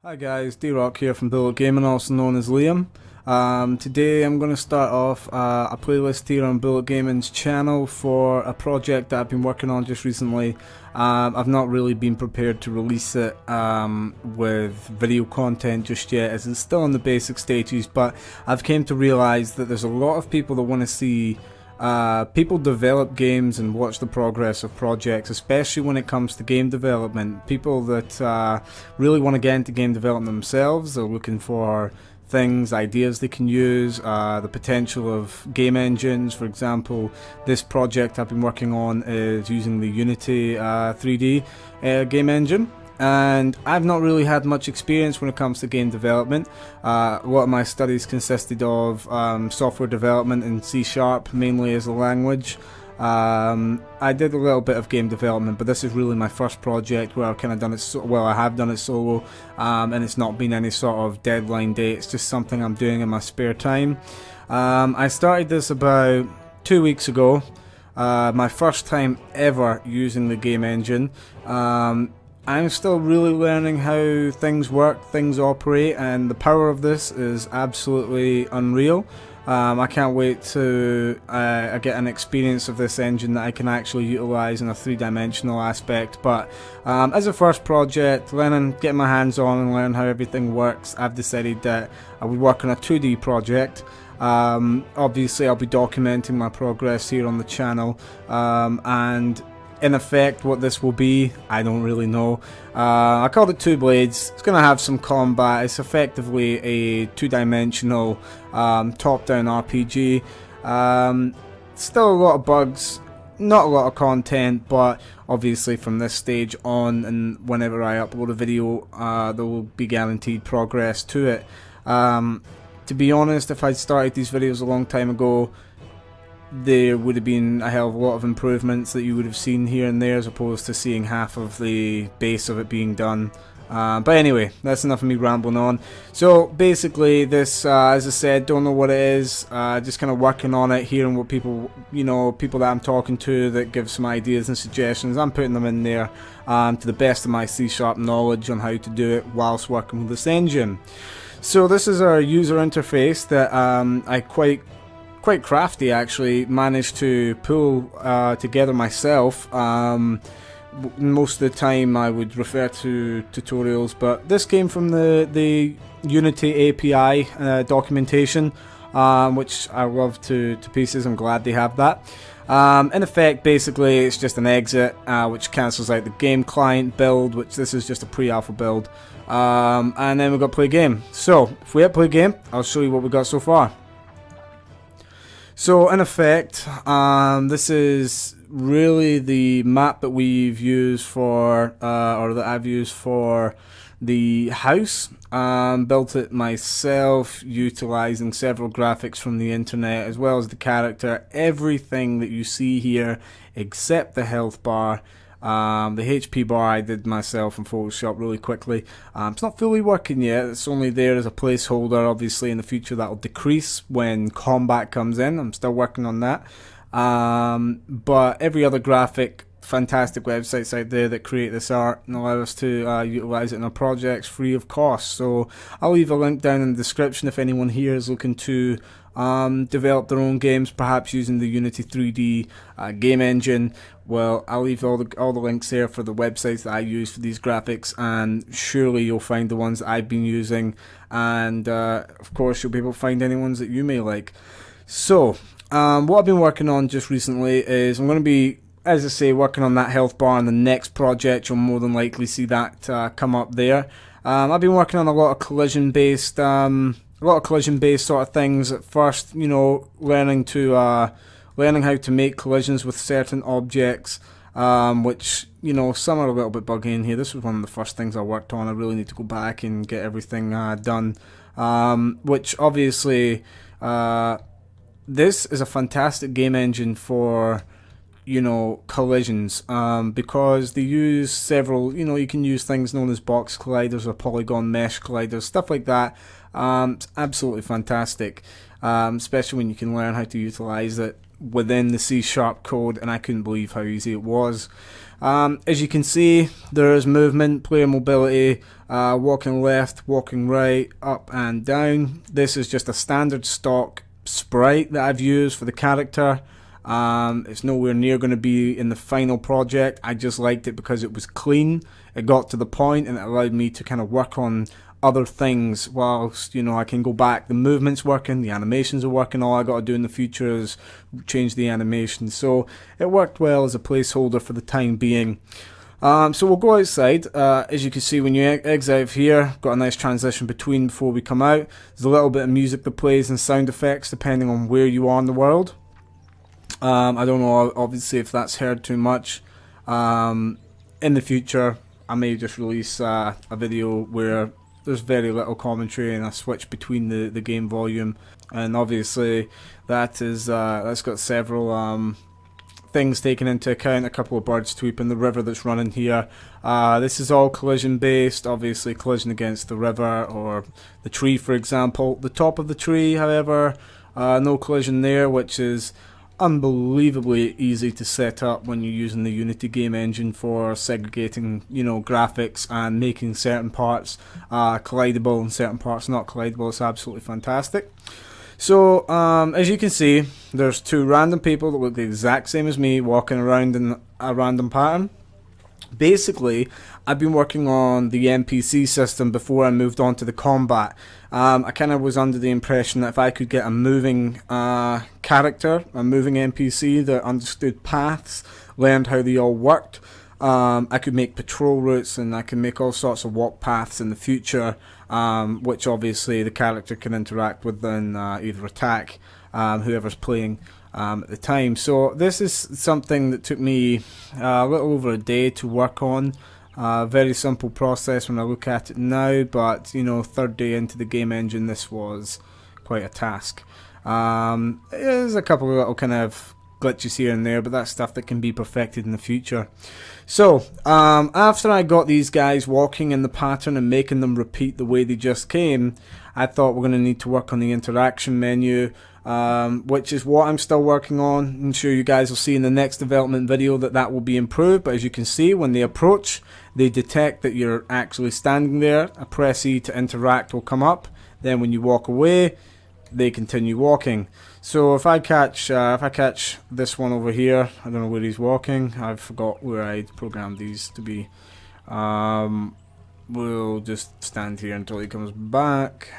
Hi guys, D-Rock here from Bullet Gaming, also known as Liam. Today I'm going to start off a playlist here on Bullet Gaming's channel for a project that I've been working on just recently. I've not really been prepared to release it with video content just yet, as it's still in the basic stages, but I've came to realise that there's a lot of people that want to see people develop games and watch the progress of projects, especially when it comes to game development. People that really want to get into game development themselves, they're looking for things, ideas they can use, the potential of game engines. For example, this project I've been working on is using the Unity 3D game engine. And I've not really had much experience when it comes to game development. A lot of my studies consisted of software development in C# mainly as a language. I did a little bit of game development, but this is really my first project where I've kind of done it I have done it solo, and it's not been any sort of deadline date. It's just something I'm doing in my spare time. I started this about 2 weeks ago, my first time ever using the game engine. I'm still really learning how things work, things operate, and the power of this is absolutely unreal. I can't wait to get an experience of this engine that I can actually utilise in a three-dimensional aspect. But as a first project, getting my hands on and learn how everything works, I've decided that I would work on a 2D project. Obviously I'll be documenting my progress here on the channel, and in effect, what this will be, I don't really know. I called it Two Blades. It's going to have some combat. It's effectively a two-dimensional top-down RPG. Still a lot of bugs, not a lot of content, but obviously from this stage on and whenever I upload a video, there will be guaranteed progress to it. To be honest, if I'd started these videos a long time ago, there would have been a hell of a lot of improvements that you would have seen here and there, as opposed to seeing half of the base of it being done. But anyway, that's enough of me rambling on. So basically this, as I said, don't know what it is, just kind of working on it, hearing what people, people that I'm talking to that give some ideas and suggestions. I'm putting them in there to the best of my C# knowledge on how to do it whilst working with this engine. So this is our user interface that I quite crafty actually managed to pull together myself. Most of the time I would refer to tutorials, but this came from the Unity API documentation, which I love to pieces. I'm glad they have that. In effect, basically it's just an exit which cancels out the game client build, which this is just a pre-alpha build, and then we've got play game. So if we hit play game, I'll show you what we got so far. So in effect, this is really the map that we've used for, or that I've used for the house. Built it myself, utilizing several graphics from the internet, as well as the character. Everything that you see here, except the health bar. The HP bar I did myself in Photoshop really quickly. It's not fully working yet, it's only there as a placeholder. Obviously in the future that will decrease when combat comes in. I'm still working on that. But every other graphic, fantastic websites out there that create this art and allow us to utilize it in our projects free of cost. So I'll leave a link down in the description if anyone here is looking to develop their own games, perhaps using the Unity 3D game engine. Well, I'll leave all the links there for the websites that I use for these graphics, and surely you'll find the ones that I've been using, and of course you'll be able to find any ones that you may like. So what I've been working on just recently is I'm going to be, as I say, working on that health bar in the next project. You'll more than likely see that come up there. I've been working on a lot of collision based sort of things at first, learning how to make collisions with certain objects, which, some are a little bit buggy in here. This was one of the first things I worked on. I really need to go back and get everything done, which obviously this is a fantastic game engine for collisions, because they use several, you can use things known as box colliders or polygon mesh colliders, stuff like that. It's absolutely fantastic, especially when you can learn how to utilize it within the C# code, and I couldn't believe how easy it was. As you can see, there is movement, player mobility, walking left, walking right, up and down. This is just a standard stock sprite that I've used for the character. It's nowhere near going to be in the final project. I just liked it because it was clean, it got to the point, and it allowed me to kind of work on other things whilst, you know, I can go back. The movement's working, the animations are working. All I got to do in the future is change the animation. So it worked well as a placeholder for the time being. So we'll go outside. As you can see, when you exit out of here, got a nice transition between before we come out. There's a little bit of music that plays and sound effects depending on where you are in the world. I don't know, obviously, if that's heard too much. In the future, I may just release a video where there's very little commentary and I switch between the game volume. And obviously, that's got several things taken into account. A couple of birds tweeping, the river that's running here. This is all collision based, obviously collision against the river or the tree, for example. The top of the tree, however, no collision there, which is unbelievably easy to set up when you're using the Unity game engine for segregating, you know, graphics and making certain parts collidable and certain parts not collidable. It's absolutely fantastic. So as you can see, there's two random people that look the exact same as me walking around in a random pattern. Basically, I've been working on the NPC system before I moved on to the combat. I kind of was under the impression that if I could get a moving character, a moving NPC that understood paths, learned how they all worked, I could make patrol routes and I can make all sorts of walk paths in the future, which obviously the character can interact with and either attack whoever's playing at the time. So this is something that took me a little over a day to work on. Very simple process when I look at it now, but you know, third day into the game engine, this was quite a task. There's a couple of little kind of glitches here and there, but that's stuff that can be perfected in the future. So after I got these guys walking in the pattern and making them repeat the way they just came, I thought we're going to need to work on the interaction menu, which is what I'm still working on. I'm sure you guys will see in the next development video that will be improved, but as you can see, when they approach, they detect that you're actually standing there. A press E to interact will come up, then when you walk away, they continue walking. So if I catch this one over here, I don't know where he's walking, I forgot where I programmed these to be. We'll just stand here until he comes back.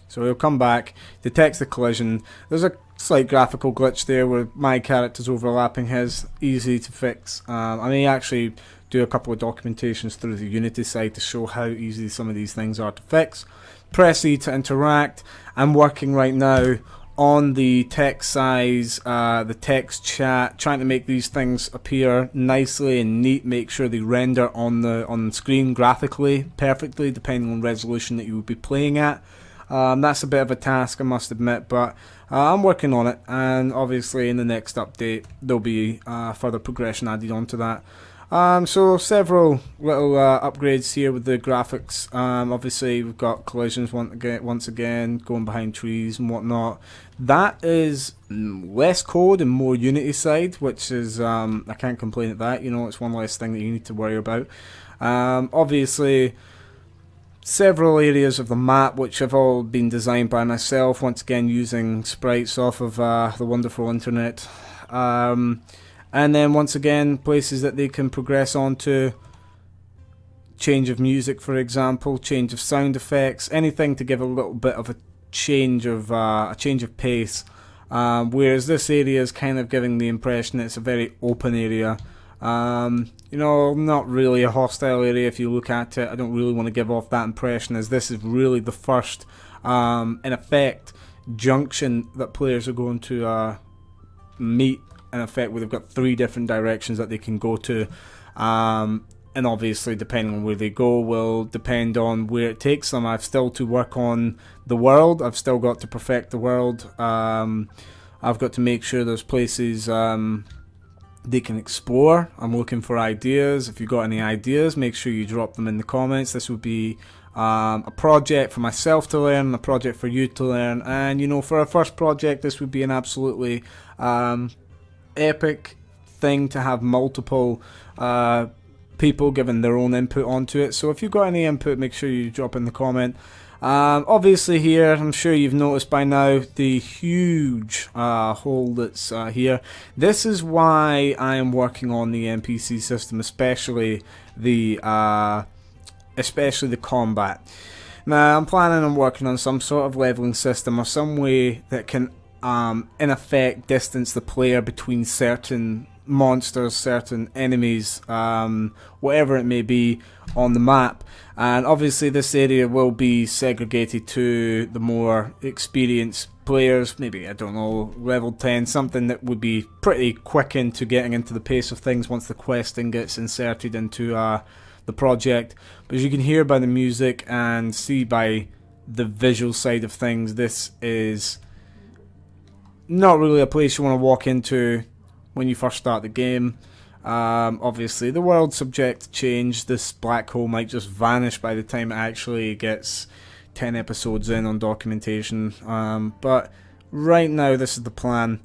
So he'll come back, detects the collision. There's a slight graphical glitch there where my character's overlapping his, easy to fix. I may actually do a couple of documentations through the Unity side to show how easy some of these things are to fix. Press E to interact. I'm working right now on the text size, the text chat, trying to make these things appear nicely and neat, make sure they render on the screen graphically perfectly depending on resolution that you would be playing at. That's a bit of a task, I must admit, but I'm working on it, and obviously in the next update there'll be further progression added onto that. So several little upgrades here with the graphics. Obviously we've got collisions once again, going behind trees and whatnot. That is less code and more Unity side, which is, I can't complain at that, you know, it's one less thing that you need to worry about. Obviously several areas of the map which have all been designed by myself, once again using sprites off of the wonderful internet. And then once again, places that they can progress onto, change of music for example, change of sound effects, anything to give a little bit of a change of pace. Whereas this area is kind of giving the impression that it's a very open area. You know, not really a hostile area if you look at it. I don't really want to give off that impression, as this is really the first, in effect, junction that players are going to meet. In effect, where they've got 3 different directions that they can go to, and obviously depending on where they go will depend on where it takes them. I've still to work on the world. I've still got to perfect the world. I've got to make sure there's places they can explore. I'm looking for ideas. If you've got any ideas, make sure you drop them in the comments. This would be a project for myself to learn, a project for you to learn, and you know, for our first project, this would be an absolutely epic thing to have multiple people giving their own input onto it. So if you've got any input, make sure you drop in the comment. Obviously here, I'm sure you've noticed by now the huge hole that's here. This is why I am working on the NPC system, especially the combat. Now I'm planning on working on some sort of leveling system or some way that can in effect distance the player between certain monsters, certain enemies, whatever it may be on the map. And obviously this area will be segregated to the more experienced players, maybe, I don't know, level 10, something that would be pretty quick into getting into the pace of things once the questing gets inserted into the project. But as you can hear by the music and see by the visual side of things, this is not really a place you want to walk into when you first start the game. Obviously the world's subject to change. This black hole might just vanish by the time it actually gets 10 episodes in on documentation, but right now this is the plan.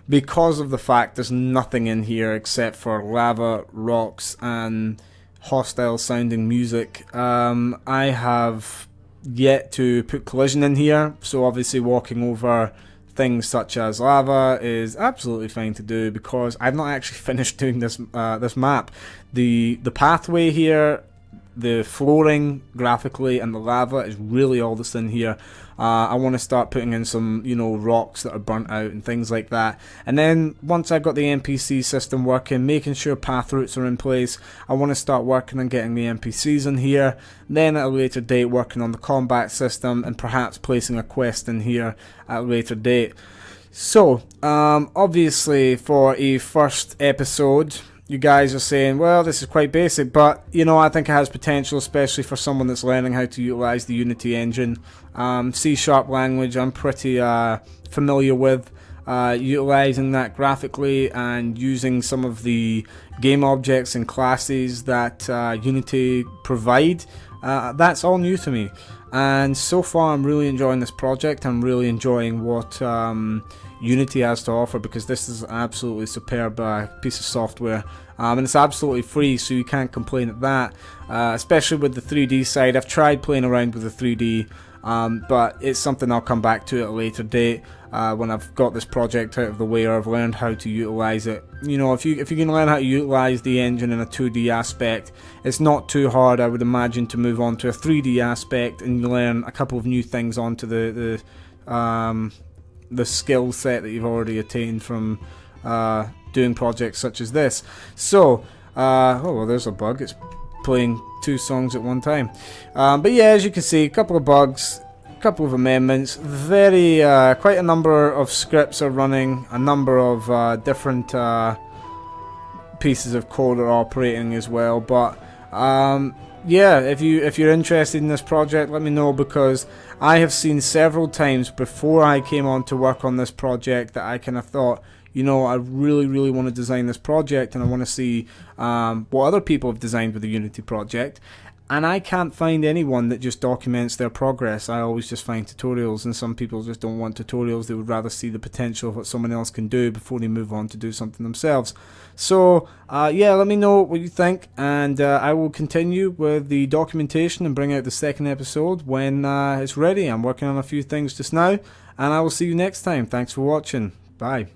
Because of the fact there's nothing in here except for lava, rocks and hostile sounding music, I have yet to put collision in here, so obviously walking over things such as lava is absolutely fine to do because I've not actually finished doing this this map. The pathway here, the flooring graphically, and the lava is really all that's in here. I want to start putting in some, you know, rocks that are burnt out and things like that. And then once I've got the NPC system working, making sure path routes are in place, I want to start working on getting the NPCs in here. Then at a later date working on the combat system and perhaps placing a quest in here at a later date. So obviously for a first episode, you guys are saying, well, this is quite basic, but you know, I think it has potential, especially for someone that's learning how to utilize the Unity engine. C# language I'm pretty familiar with, utilizing that graphically and using some of the game objects and classes that Unity provide. That's all new to me, and so far I'm really enjoying this project. I'm really enjoying what Unity has to offer, because this is an absolutely superb piece of software, and it's absolutely free, so you can't complain at that, especially with the 3D side. I've tried playing around with the 3D, but it's something I'll come back to at a later date when I've got this project out of the way, or I've learned how to utilize it. You know, if you can learn how to utilize the engine in a 2D aspect, it's not too hard, I would imagine, to move on to a 3D aspect and learn a couple of new things onto the skill set that you've already attained from doing projects such as this. So, oh well, there's a bug. It's playing two songs at one time. But yeah, as you can see, a couple of bugs, a couple of amendments. Very, quite a number of scripts are running. A number of different pieces of code are operating as well. But yeah, if you're interested in this project, let me know, because I have seen several times before I came on to work on this project that I kind of thought, you know, I really want to design this project, and I want to see what other people have designed with the Unity project. And I can't find anyone that just documents their progress. I always just find tutorials, and some people just don't want tutorials. They would rather see the potential of what someone else can do before they move on to do something themselves. So yeah, let me know what you think, and I will continue with the documentation and bring out the second episode when it's ready. I'm working on a few things just now, and I will see you next time. Thanks for watching. Bye.